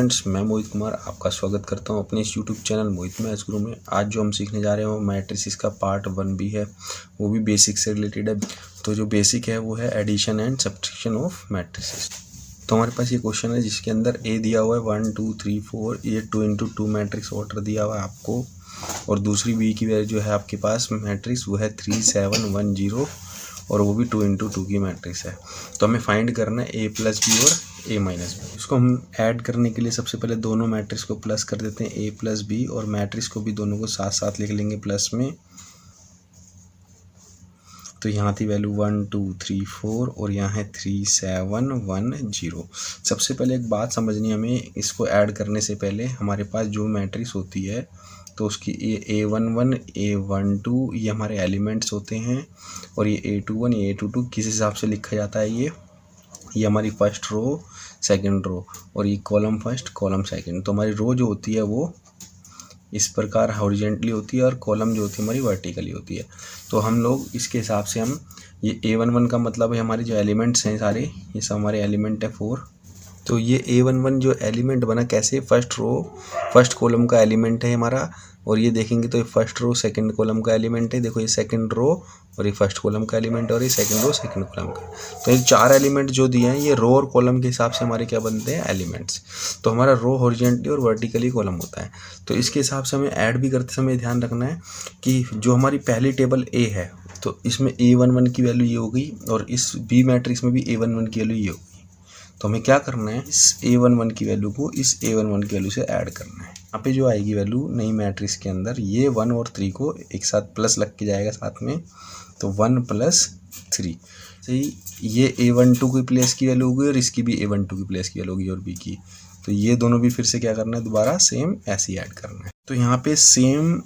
Students, मैं मोहित कुमार आपका स्वागत करता हूं अपने इस यूट्यूब चैनल मोहित मैथ्स गुरु में। आज जो हम सीखने जा रहे हैं वो मैट्रिसेस का पार्ट 1B है, वो भी बेसिक से रिलेटेड है। तो जो बेसिक है वो है addition and subtraction of matrices. तो हमारे पास ये क्वेश्चन है जिसके अंदर ए दिया हुआ है 1 2 3 4, ये 2x2 मैट्रिक्स ऑर्डर दिया हुआ है आपको, और दूसरी बी की वैल्यू जो है आपके पास मैट्रिक्स वो है 3 7 1 0, और वो भी 2x2 की मैट्रिक्स है। तो हमें फाइंड करना है ए प्लस बी और ए माइनस बी। इसको हम ऐड करने के लिए सबसे पहले दोनों मैट्रिक्स को प्लस कर देते हैं, ए प्लस बी, और मैट्रिक्स को भी दोनों को साथ साथ लिख लेंगे प्लस में। तो यहाँ थी वैल्यू 1 2 3 4 और यहाँ है 3 7 1 0। सबसे पहले एक बात समझनी हमें, इसको ऐड करने से पहले हमारे पास जो मैट्रिक्स होती है तो उसकी A11 A12 ये हमारे एलिमेंट्स होते हैं, और ये A21 ये A22 किस हिसाब से लिखा जाता है, ये हमारी फर्स्ट रो सेकंड रो, और ये कॉलम फर्स्ट कॉलम सेकंड। तो हमारी रो जो होती है वो इस प्रकार हॉरिजेंटली होती है, और कॉलम जो होती है हमारी वर्टिकली होती है। तो हम लोग इसके हिसाब से हम ये A11 का मतलब है हमारे जो एलिमेंट्स हैं सारे, ये सब हमारे एलिमेंट है 4। तो ये A11 जो एलिमेंट बना कैसे, फर्स्ट रो फर्स्ट कॉलम का एलिमेंट है हमारा, और ये देखेंगे तो ये फर्स्ट रो सेकंड कॉलम का एलिमेंट है। देखो ये सेकंड रो और ये फर्स्ट कॉलम का एलिमेंट, और ये सेकंड रो सेकंड कॉलम का। तो ये चार एलिमेंट जो दिए हैं ये रो और कॉलम के हिसाब से हमारे क्या बनते हैं, एलिमेंट्स। तो हमारा रो हॉरिजेंटली और वर्टिकली कॉलम होता है। तो इसके हिसाब से हमें ऐड भी करते समय ध्यान रखना है कि जो हमारी पहली टेबल ए है तो इसमें A11 की वैल्यू ये होगी, और इस बी मैट्रिक्स में भी A11 की वैल्यू ये होगी। तो हमें क्या करना है, इस A11 की वैल्यू को इस A11 की वैल्यू से ऐड करना है। यहाँ पे जो आएगी वैल्यू नई मैट्रिक्स के अंदर, ये 1 और 3 को एक साथ प्लस लग के जाएगा साथ में, तो 1 + 3। सही, ये A12 की प्लेस की वैल्यू होगी और इसकी भी A12 की प्लेस की वैल्यू होगी, और बी की। तो ये दोनों भी फिर से क्या करना है, दोबारा सेम ऐसे ही ऐड करना है। तो यहाँ पे सेम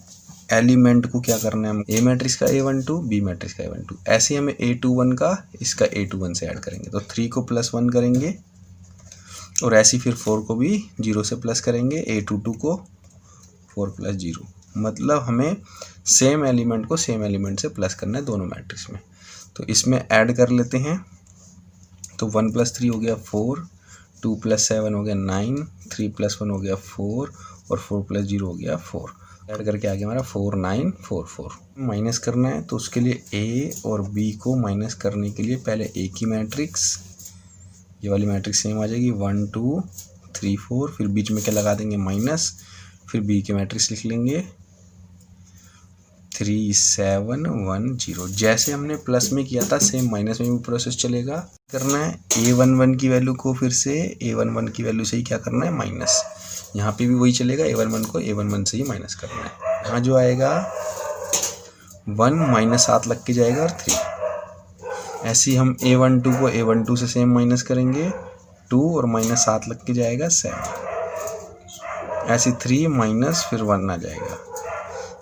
एलिमेंट को क्या करना है, ए मैट्रिक्स का A12 बी मैट्रिक्स का A12, ऐसे हमें A21 का इसका A21 से ऐड करेंगे। तो 3 को +1 करेंगे, और ऐसे फिर 4 को भी 0 से प्लस करेंगे, A22 को 4 + 0। मतलब हमें सेम एलिमेंट को सेम एलिमेंट से प्लस करना है दोनों मैट्रिक्स में। तो इसमें ऐड कर लेते हैं। तो 1 + 3 हो गया 4, 2 + 7 हो गया 9, 3 + 1 हो गया 4, और 4 + 0 हो गया 4। ऐड करके आ गया हमारा 4 9 4 4। माइनस करना है तो उसके लिए ए और बी को माइनस करने के लिए पहले ए की मैट्रिक्स, ये वाली मैट्रिक्स सेम आ जाएगी 1 2 3 4, फिर बीच में क्या लगा देंगे माइनस, फिर बी की मैट्रिक्स लिख लेंगे 3 7 1 0। जैसे हमने प्लस में किया था सेम माइनस में भी प्रोसेस चलेगा। करना है A11 की वैल्यू को फिर से A11 की वैल्यू से ही क्या करना है, माइनस। यहाँ पे भी वही चलेगा, A11 को A11 से ही माइनस करना है। यहाँ जो आएगा 1 - 7 लग के जाएगा, और 3। ऐसे ही हम A12 को A12 से सेम माइनस करेंगे 2, और -7 लग के जाएगा 7। ऐसे 3 माइनस फिर 1 आ जाएगा।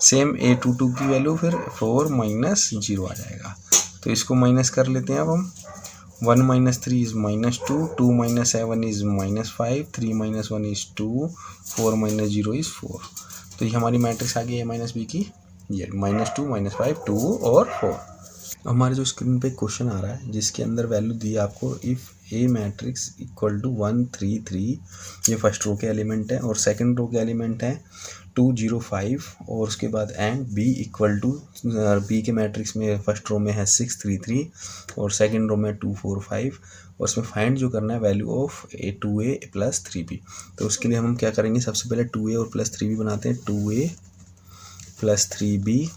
सेम A22 की वैल्यू फिर 4 - 0 आ जाएगा। तो इसको माइनस कर लेते हैं अब हम। 1 - 3 इज -2, 2 - 7 इज -5, 3 - 1 इज 2, 4 - 0 इज 4। तो ये हमारी मैट्रिक्स आ गई A - B की, ये -2 -5 2 और 4। हमारे जो स्क्रीन पे क्वेश्चन आ रहा है जिसके अंदर वैल्यू दी है आपको, if A matrix equal to 1 3 3, ये फर्स्ट रो के एलिमेंट है, और सेकंड रो के एलिमेंट है 2 0 5, और उसके बाद and B equal to, B के मैट्रिक्स में फर्स्ट रो में है 6 3 3, और सेकंड रो में 2 4 5, और उसमें फाइंड जो करना है वैल्यू ऑफ A2A + 3B। तो उसके लिए हम क्या करेंगे, सबसे पहले 2A और +3B बनाते हैं। 2A + 3B,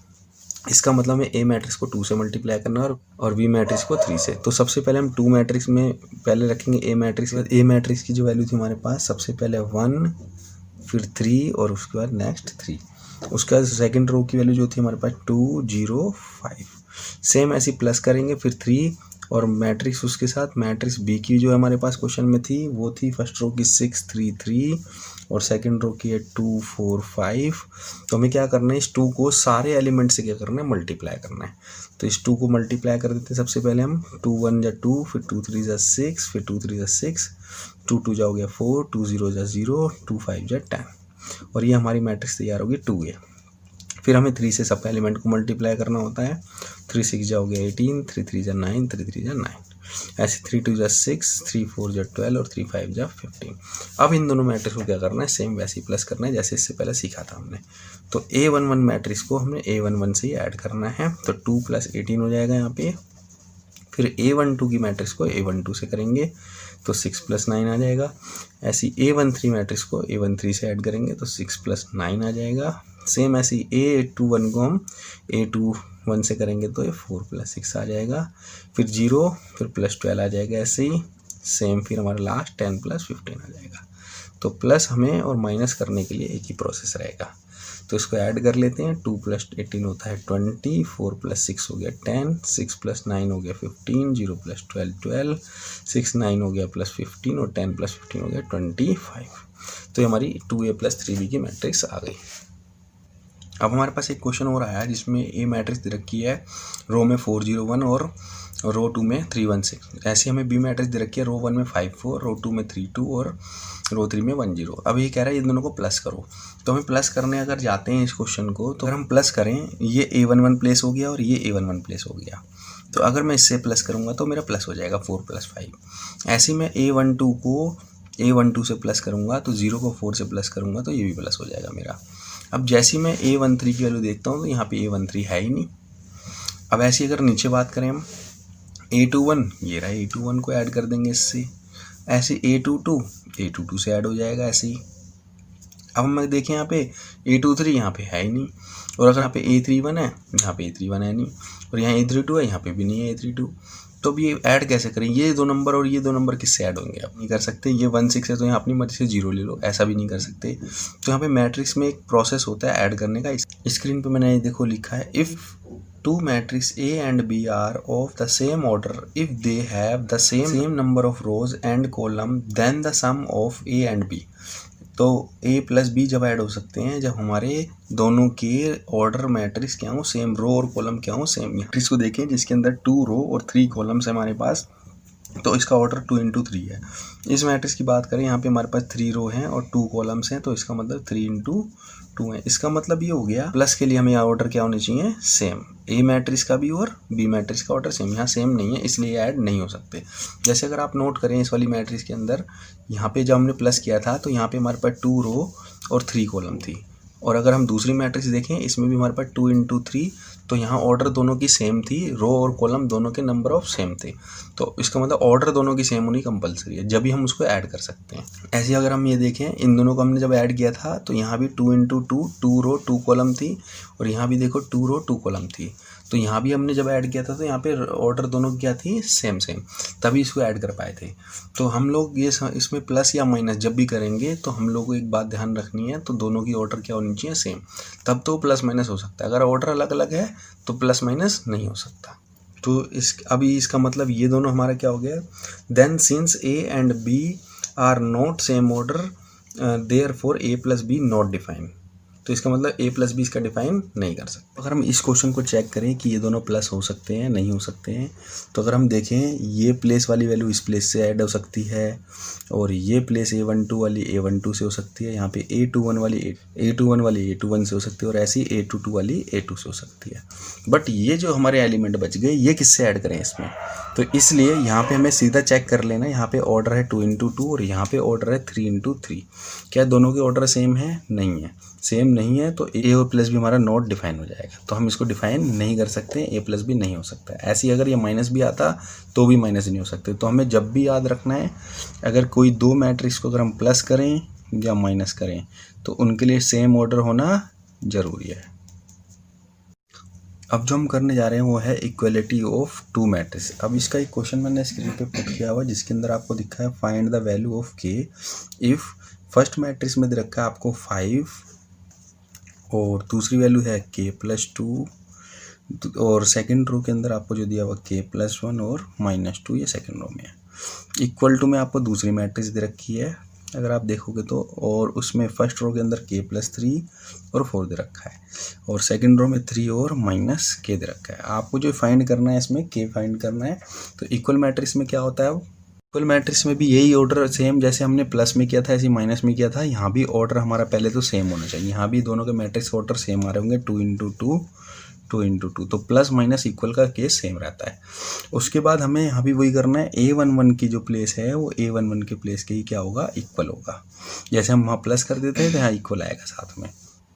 इसका मतलब है ए मैट्रिक्स को 2 से मल्टीप्लाई करना है और बी मैट्रिक्स को 3 से। तो सबसे पहले हम 2 मैट्रिक्स में पहले रखेंगे ए मैट्रिक्स। ए मैट्रिक्स की जो वैल्यू थी हमारे पास, सबसे पहले 1, फिर 3, और उसके बाद नेक्स्ट 3। उसके बाद सेकंड रो की वैल्यू जो थी हमारे पास 2 0 5, सेम ऐसे प्लस करेंगे, फिर 3, और मैट्रिक्स उसके साथ मैट्रिक्स बी की जो हमारे पास क्वेश्चन में थी वो थी फर्स्ट रो की 6 3 3, और सेकंड रो की है 2 4 5। तो हमें क्या करना है, इस 2 को सारे एलिमेंट से क्या करना है, मल्टीप्लाई करना है। तो इस 2 को मल्टीप्लाई कर देते हैं सबसे पहले हम। 2 1 = 2, फिर 2 3 = 6, फिर 2 3 = 6, 2 2 हो गया 4, 2 0 = 0, 2 5 = 10, और ये हमारी मैट्रिक्स तैयार होगी 2A। फिर हमें 3 से सब एलिमेंट को मल्टीप्लाई करना होता है। 3 6 हो गया 18, 3 3 = 9, 3 3 = 9। ऐसे 3 2 जा 6, 3 4 जा 12 और 3 5 जा 15। अब इन दोनों मैट्रिक्स को क्या करना है, सेम वैसे ही प्लस करना है जैसे इससे पहले सीखा था हमने। तो A11 मैट्रिक्स को हमने A11 से ही ऐड करना है, तो 2 + 18 हो जाएगा यहाँ पे। फिर A12 की मैट्रिक्स को A12 से करेंगे तो 6 + 9 आ जाएगा। ऐसी A13 मैट्रिक्स को A13 से ऐड करेंगे तो 6 + 9 आ जाएगा। सेम ऐसी A21 को हम A21 से करेंगे तो ये 4 + 6 आ जाएगा। फिर 0, फिर +12 आ जाएगा ऐसे ही। सेम फिर हमारा लास्ट 10 + 15 आ जाएगा। तो प्लस हमें और माइनस करने के लिए एक ही प्रोसेस रहेगा। तो इसको ऐड कर लेते हैं। 2 + 18 होता है 20, 4 + 6 हो गया 10, 6 + 9 हो गया 15, 0 + 12 12, 6 9 हो गया +15 और 10 + 15 हो गया 25। तो ये हमारी 2A + 3B की मैट्रिक्स आ गई। अब हमारे पास एक क्वेश्चन और आया जिसमें ए मैट्रिक्स दे रखी है रो में 401 और रो 2 में 316। ऐसे हमें बी मैट्रिक्स दे रखी है रो 1 में 54, रो 2 में 32 और रो 3 में 10। अब ये कह रहा है ये दोनों को प्लस करो। तो हमें प्लस करने अगर जाते हैं इस क्वेश्चन को, तो अगर हम प्लस करें, ये A11 प्लेस हो गया और ये A11 प्लेस हो गया। तो अगर मैं इससे प्लस करूँगा तो मेरा प्लस हो जाएगा 4 + 5। ऐसे मैं A12 को A12 से प्लस करूँगा तो 0 को 4 से प्लस करूँगा तो ये भी प्लस हो जाएगा मेरा। अब जैसे ही मैं A13 की वैल्यू देखता हूँ तो यहाँ पे A13 है ही नहीं। अब ऐसी अगर नीचे बात करें हम A21, ये रहा A21 को ऐड कर देंगे इससे। ऐसे A22 से ऐड हो जाएगा ऐसे ही। अब हम देखें यहाँ पे A23 यहाँ पे है ही नहीं, और अगर यहाँ पे A31 है, यहाँ पे A31 है नहीं, और यहाँ A32 है, यहाँ पे भी नहीं है A32। तो अब ये ऐड कैसे करें, ये दो नंबर और ये दो नंबर किससे ऐड होंगे? आप नहीं कर सकते। ये 16 है तो यहाँ अपनी मर्जी से 0 ले लो, ऐसा भी नहीं कर सकते। तो यहाँ पे मैट्रिक्स में एक प्रोसेस होता है ऐड करने का। स्क्रीन पे मैंने देखो लिखा है, if two matrix A and B are of the same order, if they have the same number of rows and column, then the sum of A and B। तो A + B जब add हो सकते हैं जब हमारे दोनों के order matrix क्या हो, सेम रो और कॉलम क्या हो, सेम। मैट्रिक्स को देखें जिसके अंदर 2 रो और 3 कॉलम्स है हमारे पास, तो इसका ऑर्डर 2 × 3 है। इस मैट्रिक्स की बात करें, यहाँ पे हमारे पास 3 रो हैं और 2 कॉलम्स हैं, तो इसका मतलब 3 × 2 है। इसका मतलब ये हो गया प्लस के लिए हमें यहाँ ऑर्डर क्या होने चाहिए, सेम। ए मैट्रिक्स का भी और बी मैट्रिक्स का ऑर्डर सेम। यहाँ सेम नहीं है इसलिए ऐड नहीं हो सकते। जैसे अगर आप नोट करें इस वाली मैट्रिक्स के अंदर, यहाँ पे जब हमने प्लस किया था तो यहाँ पे हमारे पास 2 रो और 3 कॉलम थी। और अगर हम दूसरी मैट्रिक्स देखें, इसमें भी हमारे पास 2 × 3, तो यहाँ ऑर्डर दोनों की सेम थी, रो और कॉलम दोनों के नंबर ऑफ सेम थे। तो इसका मतलब ऑर्डर दोनों की सेम होनी कंपलसरी है, जब भी हम उसको ऐड कर सकते हैं। ऐसे अगर हम ये देखें, इन दोनों को हमने जब ऐड किया था तो यहाँ भी 2 × 2, 2 रो 2 कॉलम थी, और यहाँ भी देखो 2 रो 2 कॉलम थी। तो यहाँ भी हमने जब ऐड किया था तो यहाँ पे ऑर्डर दोनों की क्या थी, सेम, तभी इसको ऐड कर पाए थे। तो हम लोग ये इसमें प्लस या माइनस जब भी करेंगे तो हम लोग को एक बात ध्यान रखनी है, तो दोनों की ऑर्डर क्या होनी चाहिए, सेम, तब तो प्लस माइनस हो सकता है। अगर ऑर्डर अलग अलग है तो प्लस माइनस नहीं हो सकता। तो अभी इसका मतलब ये दोनों हमारा क्या हो गया, then since A and B are not same order therefore A + B not define. तो इसका मतलब A + B इसका डिफाइन नहीं कर सकते। अगर हम इस क्वेश्चन को चेक करें कि ये दोनों प्लस हो सकते हैं, नहीं हो सकते हैं, तो अगर हम देखें ये प्लेस वाली वैल्यू इस प्लेस से ऐड हो सकती है, और ये प्लेस A12 वाली A12 से हो सकती है, यहाँ पे A21 वाली A21 से हो सकती है, और ऐसी A22 वाली A2 से हो सकती है। बट ये जो हमारे एलिमेंट बच गए, ये किससे ऐड करें इसमें? तो इसलिए यहाँ पे हमें सीधा चेक कर लेना, यहाँ पे ऑर्डर है 2 × 2 और यहाँ पे ऑर्डर है 3 × 3। क्या दोनों के ऑर्डर सेम है? नहीं है, सेम नहीं है, तो A और + B हमारा नॉट डिफाइन हो जाएगा। तो हम इसको डिफाइन नहीं कर सकते, A + B नहीं हो सकता। ऐसे ही अगर ये माइनस भी आता तो भी माइनस नहीं हो सकते। तो हमें जब भी याद रखना है, अगर कोई दो मैट्रिक्स को अगर हम प्लस करें या माइनस करें तो उनके लिए सेम ऑर्डर होना ज़रूरी है। अब जो हम करने जा रहे हैं वो है इक्वलिटी ऑफ 2 मैट्रिक्स। अब इसका एक क्वेश्चन मैंने स्क्रीन पे पुट किया हुआ जिसके अंदर आपको दिखा है find the value of K if first matrix में दे रखा है आपको 5 और दूसरी वैल्यू है K + 2, और सेकंड रो के अंदर आपको जो दिया हुआ K + 1 और -2, ये सेकंड रो में है। इक्वल टू में आपको दूसरी मैट्रिक्स दे रखी है अगर आप देखोगे तो, और उसमें फर्स्ट रो के अंदर K + 3 और 4 दे रखा है, और सेकंड रो में 3 और -K दे रखा है। आपको जो फाइंड करना है इसमें K फाइंड करना है। तो इक्वल मैट्रिक्स में क्या होता है, इक्वल मैट्रिक्स में भी यही ऑर्डर सेम जैसे हमने प्लस में किया था ऐसे माइनस में किया था। यहाँ भी ऑर्डर हमारा पहले तो सेम होना चाहिए, यहाँ भी दोनों के मैट्रिक्स ऑर्डर सेम आ रहे होंगे, 2 × 2, 2 इंटू 2, तो प्लस माइनस इक्वल का केस सेम रहता है। उसके बाद हमें यहाँ भी वही करना है, A11 की जो प्लेस है वो A11 के प्लेस के ही क्या होगा, इक्वल होगा। जैसे हम वहाँ प्लस कर देते हैं तो यहाँ इक्वल आएगा साथ में,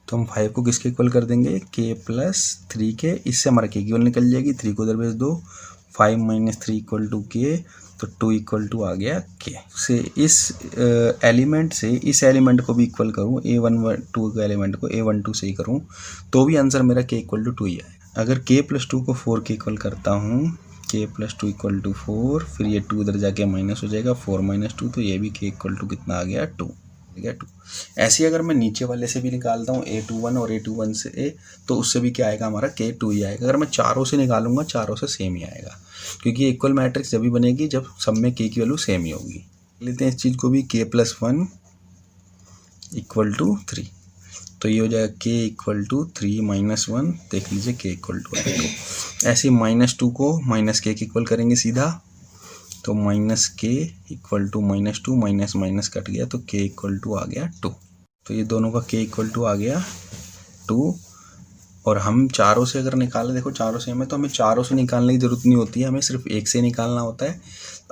तो हम 5 को किसके इक्वल कर देंगे, k प्लस 3 के। इससे हमारा k इक्वल निकल जाएगी, 3 को उधर भेज दो, 5 माइनस 3 इक्वल टू k, तो 2 इक्वल टू आ गया k। से इस एलिमेंट से इस एलिमेंट को भी इक्वल करूँ, A12 के एलिमेंट को A12 से ही करूँ तो भी आंसर मेरा k इक्वल टू 2 ही आए। अगर k प्लस 2 को 4 के इक्वल करता हूँ, k प्लस 2 इक्वल टू 4, फिर ये 2 उधर जाके माइनस हो जाएगा, 4 माइनस 2, तो ये भी k इक्वल टू कितना आ गया, 2। टू। ऐसे ही अगर मैं नीचे वाले से भी निकालता हूँ A21 और A21 से तो उससे भी क्या आएगा, हमारा k2 ही आएगा। अगर मैं चारों से निकालूंगा, चारों से सेम ही आएगा, क्योंकि इक्वल मैट्रिक्स जब भी बनेगी जब सब में k की वैल्यू सेम ही होगी। लेते हैं इस चीज़ को भी, k प्लस 1 इक्वल टू 3, तो ये हो जाएगा k इक्वल टू 3 माइनस 1, देख लीजिए k इक्वल टू 2। ऐसे माइनस 2 को माइनस k इक्वल करेंगे सीधा, तो minus k equal to minus 2, minus minus cut गया तो k इक्वल टू आ गया 2। तो ये दोनों का k इक्वल टू आ गया 2। और हम चारों से अगर निकालें, देखो चारों से हमें, तो हमें चारों से निकालने की ज़रूरत नहीं होती है, हमें सिर्फ एक से निकालना होता है।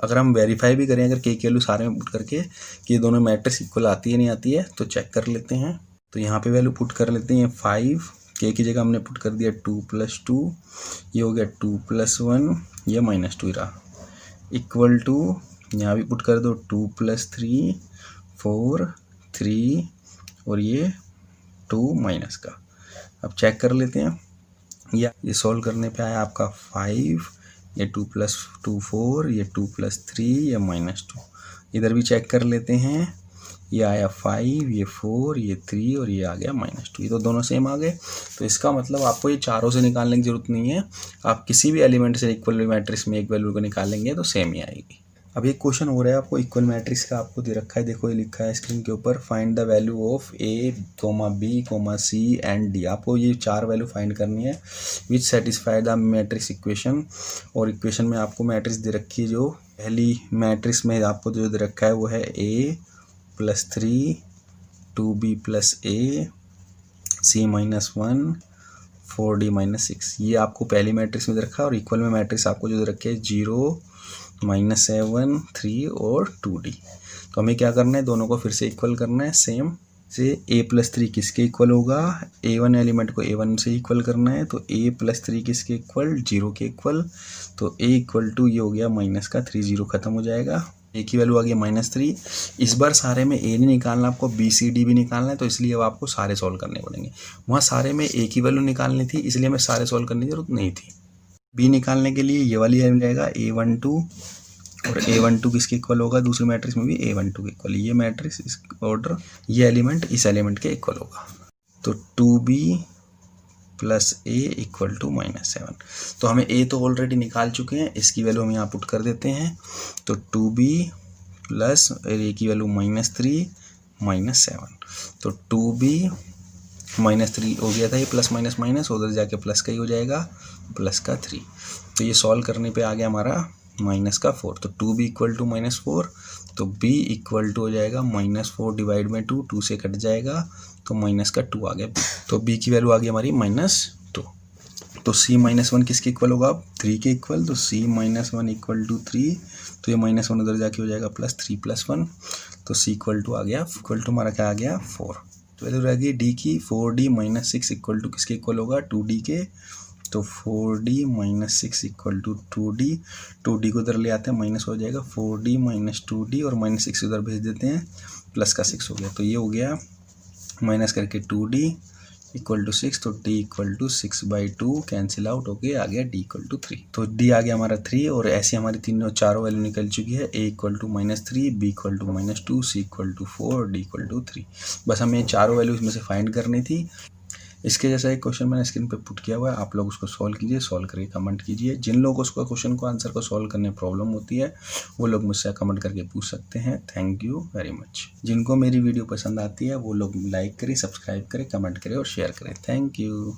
अगर हम वेरीफाई भी करें अगर k की वैल्यू सारे में पुट करके कि ये दोनों मैट्रिक्स इक्वल आती है नहीं आती है, तो चेक कर लेते हैं। तो यहाँ पे वैल्यू पुट कर लेते हैं 5, k की जगह हमने पुट कर दिया 2 प्लस 2, ये हो गया 2 प्लस 1, ये माइनस 2 रहा, इक्वल टू यहाँ भी पुट कर दो 2 प्लस 3, 4, 3 और ये 2 माइनस का। अब चेक कर लेते हैं, या ये सॉल्व करने पे आया आपका 5, ये 2 प्लस 2 4, ये 2 प्लस 3, ये माइनस 2। इधर भी चेक कर लेते हैं, ये आया 5, ये 4, ये 3 और ये आ गया माइनस 2। ये तो दोनों सेम आ गए, तो इसका मतलब आपको ये चारों से निकालने की जरूरत नहीं है, आप किसी भी एलिमेंट से इक्वल मैट्रिक्स में एक वैल्यू को निकालेंगे तो सेम ही आएगी। अब एक क्वेश्चन हो रहा है आपको, इक्वल मैट्रिक्स का आपको दे रखा है, देखो ये लिखा है स्क्रीन के ऊपर, find the value of A, B, C and D। आपको ये 4 वैल्यू फाइंड करनी है विच सेटिस्फाई द मैट्रिक्स इक्वेशन। और इक्वेशन में आपको मैट्रिक्स दे रखी है, जो पहली मैट्रिक्स में आपको जो दे रखा है वो है A plus 3, 2B plus A, C minus 1, 4D minus 6। ये आपको पहली मैट्रिक्स में दे रखा है। और इक्वल में मैट्रिक्स आपको जो दे रखे है 0, -7, 3 और 2D। तो हमें क्या करना है, दोनों को फिर से इक्वल करना है सेम से। A प्लस 3 किसके इक्वल होगा, A1 एलिमेंट को A1 से इक्वल करना है, तो A प्लस 3 किसके इक्वल, 0 के इक्वल। तो A इक्वल टू ये हो गया माइनस का 3, 0 खत्म हो जाएगा, A की वैल्यू आ गई -3। इस बार सारे में A नहीं निकालना, आपको B C D भी निकालना है, तो इसलिए अब आपको सारे सॉल्व करने पड़ेंगे। वहाँ सारे में A की वैल्यू निकालनी थी, इसलिए हमें सारे सॉल्व करने की जरूरत नहीं थी। B निकालने के लिए ये वाली आ जाएगा A12, और A12 किसके इक्वल होगा, दूसरी मैट्रिक्स में भी A12 के इक्वल, ये मैट्रिक्स इस ऑर्डर, ये एलिमेंट इस एलिमेंट के इक्वल होगा। तो 2B plus A equal to -7। तो हमें A तो ऑलरेडी निकाल चुके हैं, इसकी वैल्यू हम यहाँ पुट कर देते हैं। तो 2B प्लस A की वैल्यू -3 -7, तो 2B -3 हो गया था, ये प्लस माइनस माइनस उधर जाके प्लस का ही हो जाएगा, प्लस का 3। तो ये सॉल्व करने पे आ गया हमारा माइनस का 4। तो 2B इक्वल टू -4, तो B इक्वल टू हो जाएगा -4 डिवाइड बाई 2, 2 से कट जाएगा, तो माइनस का 2 आ गया। तो B की वैल्यू आ गई हमारी -2। तो C -1 किसके इक्वल होगा, 3 के इक्वल, तो C -1 इक्वल टू 3, तो ये -1 उधर जाके हो जाएगा +3 + 1, तो C इक्वल टू आ गया, इक्वल टू हमारा क्या आ गया 4। तो वैल्यू रह गई D की 4D - 6 इक्वल टू किसके इक्वल होगा, 2D के। तो 4D - 6 equal to 2D, 2D को उधर ले आते हैं, माइनस हो जाएगा, 4D - 2D और -6 उधर भेज देते हैं, प्लस का 6 हो गया। तो ये हो गया माइनस करके 2D इक्वल टू 6, तो D equal to 6/2 cancel out हो गया, आ गया D इक्वल टू 3। तो D आ गया हमारा 3, और ऐसे हमारी चारों वैल्यू निकल चुकी है। A equal to -3, B equal to -2, C equal to 4, D equal to 3। बस हमें चारों वैल्यू इसमें से फाइंड करनी थी। इसके जैसा एक क्वेश्चन मैंने स्क्रीन पे पुट किया हुआ है, आप लोग उसको सॉल्व कीजिए, सॉल्व करके कमेंट कीजिए। जिन लोगों को उसको क्वेश्चन को आंसर को सॉल्व करने में प्रॉब्लम होती है वो लोग मुझसे कमेंट करके पूछ सकते हैं। Thank you very much. जिनको मेरी वीडियो पसंद आती है वो लोग लाइक करें, सब्सक्राइब करें, कमेंट करें और शेयर करें। Thank you.